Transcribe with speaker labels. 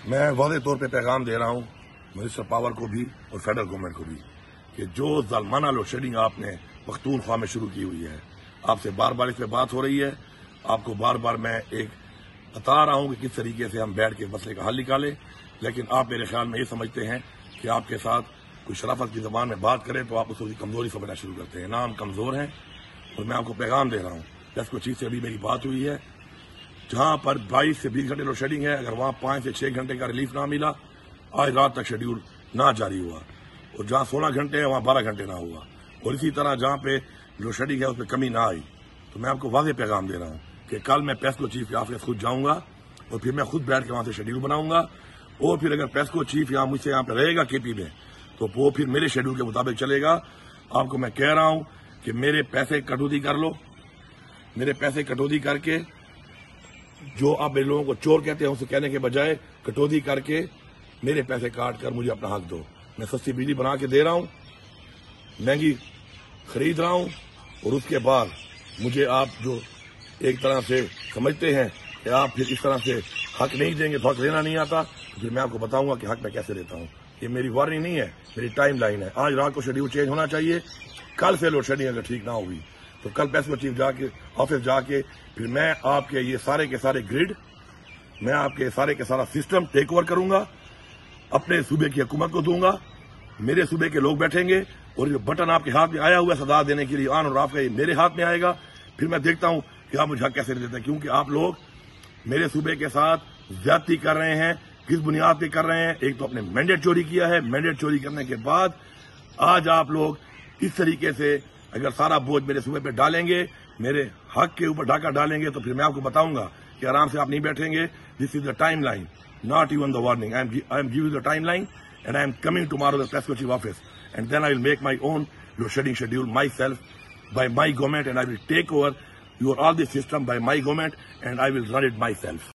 Speaker 1: میں واضح طور پہ پیغام دے رہا ہوں منسٹر پاور کو بھی اور فیڈرل گورنمنٹ کو بھی کہ جو ظالمانہ لوڈ شیڈنگ آپ نے پختونخوا میں شروع کی ہوئی ہے، آپ سے بار بار اس پہ بات ہو رہی ہے، آپ کو بار بار میں ایک بتا رہا ہوں کہ کس طریقے سے ہم بیٹھ کے مسئلے کا حل نکالیں، لیکن آپ میرے خیال میں یہ سمجھتے ہیں کہ آپ کے ساتھ کوئی شرافت کی زبان میں بات کرے تو آپ اس کی کمزوری سمجھنا شروع کرتے ہیں۔ نہ ہم کمزور ہیں، اور میں آپ کو پیغام دے رہا ہوں، ڈیسکو چیف سے ابھی میری بات ہوئی ہے، جہاں پر 22 سے 20 گھنٹے لوڈ شیڈنگ ہے، اگر وہاں 5 سے 6 گھنٹے کا ریلیف نہ ملا، آج رات تک شیڈیول نہ جاری ہوا، اور جہاں 16 گھنٹے ہے وہاں 12 گھنٹے نہ ہوا، اور اسی طرح جہاں پہ لوڈ شیڈنگ ہے اس پہ کمی نہ آئی، تو میں آپ کو واضح پیغام دے رہا ہوں کہ کل میں پیسکو چیف کے آفس خود جاؤں گا، اور پھر میں خود بیٹھ کے وہاں سے شیڈیول بناؤں گا، اور پھر اگر پیسکو چیف مجھ سے یہاں پہ رہے گا کے پی میں، تو وہ پھر میرے شیڈیول کے مطابق چلے گا۔ آپ کو میں کہہ رہا ہوں کہ میرے پیسے کٹوتی کر لو، میرے پیسے کٹوتی کر کے، جو آپ میرے لوگوں کو چور کہتے ہیں اسے کہنے کے بجائے کٹوتی کر کے میرے پیسے کاٹ کر مجھے اپنا حق دو۔ میں سستی بجلی بنا کے دے رہا ہوں، مہنگی خرید رہا ہوں، اور اس کے بعد مجھے آپ جو ایک طرح سے سمجھتے ہیں کہ آپ پھر اس طرح سے حق نہیں دیں گے تو حق لینا نہیں آتا، تو پھر میں آپ کو بتاؤں گا کہ حق میں کیسے لیتا ہوں۔ یہ میری وارننگ نہیں ہے، میری ٹائم لائن ہے۔ آج رات کو شیڈیول چینج ہونا چاہیے، کل سے لوڈ شیڈنگ اگر ٹھیک نہ ہوئی تو کل پیسکو چیف جا کے آفس جا کے پھر میں آپ کے یہ سارے کے سارے گریڈ، میں آپ کے سارے کے سارا سسٹم ٹیک اوور کروں گا، اپنے صوبے کی حکومت کو دوں گا، میرے صوبے کے لوگ بیٹھیں گے، اور جو بٹن آپ کے ہاتھ میں آیا ہوا ہے سزا دینے کے لیے آن اور آف کا، یہ میرے ہاتھ میں آئے گا۔ پھر میں دیکھتا ہوں کہ آپ مجھے حق کیسے دیتے ہیں، کیونکہ آپ لوگ میرے صوبے کے ساتھ زیادتی کر رہے ہیں۔ کس بنیاد پہ کر رہے ہیں؟ ایک تو اپنے مینڈیٹ چوری کیا ہے، مینڈیٹ چوری کرنے کے بعد آج آپ لوگ اس طریقے سے اگر سارا بوجھ میرے صوبے پہ ڈالیں گے، میرے حق کے اوپر ڈاکہ ڈالیں گے، تو پھر میں آپ کو بتاؤں گا کہ آرام سے آپ نہیں بیٹھیں گے۔ This is the timeline, not even the warning. I am giving the timeline and I am coming tomorrow the PESCO chief office and then I will make my own load shedding schedule myself by my government, and I will take over all this system by my government, and I will run it myself.